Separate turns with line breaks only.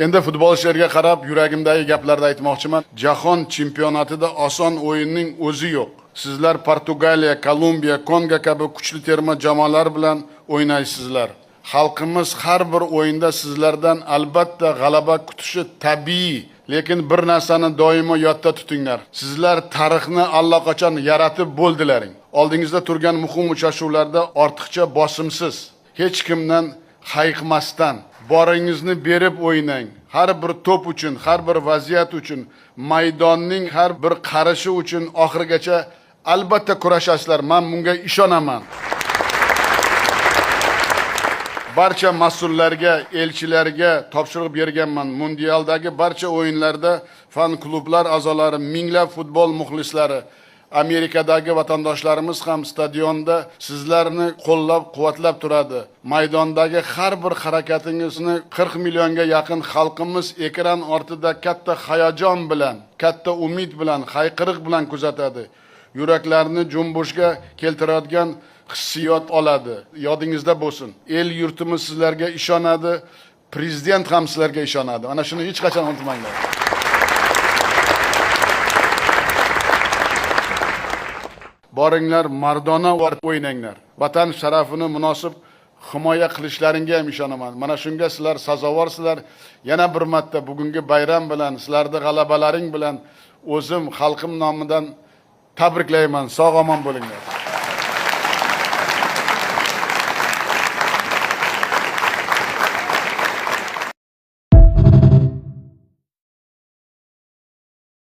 Endi futbolchilarga qarab, yuragimdagi gaplarni aytmoqchiman. Jahon chempionatida oson o'yinning o'zi yo'q. Sizlar Portugaliya, Kolumbiya, Kongo kabi kuchli terma jamoalar bilan o'ynaysizlar. Xalqimiz har bir o'yinda sizlardan albatta g'alaba kutishi tabiiy, lekin bir narsani doimo yodda tutinglar. Sizlar tarixni allaqachon yaratib bo'ldilaring. Oldingizda turgan muhim uchrashuvlarda ortiqcha bosimsiz, hech kimdan hayiqmasdan boringizni berib o'ynang. Har bir to'p uchun, har bir vaziyat uchun, maydonning har bir qarishi uchun oxirigacha albatta kurashasizlar. Men bunga ishonaman. Barcha mas'ullarga, elchilarga topshiriq berganman. Mundialdagi barcha o'yinlarda fan klublar a'zolari, minglab futbol muxlislari, Amerikadagi vatandoshlarimiz ham stadionda sizlarni qo'llab-quvvatlab turadi. Maydondagi har bir harakatingizni 40 millionga yaqin xalqimiz ekran ortida katta hayajon bilan, katta umid bilan, hayqiriq bilan kuzatadi. Yuraklarni junbushga keltiradigan hissiyot oladi. Yodingizda bo'lsin. El yurtimiz sizlarga ishonadi, prezident ham sizlarga ishonadi. Ana shuni hech qachon unutmanglar. Boringlar, mardona o'ynanglar. Vatan sharafini munosib himoya qilishlaringga ham ishonaman. Mana shunga sizlar sazovorsizlar. Yana bir marta bugungi bayram bilan, sizlarning g'alabalaring bilan o'zim xalqim nomidan tabriklayman. Sog' omon bo'linglar.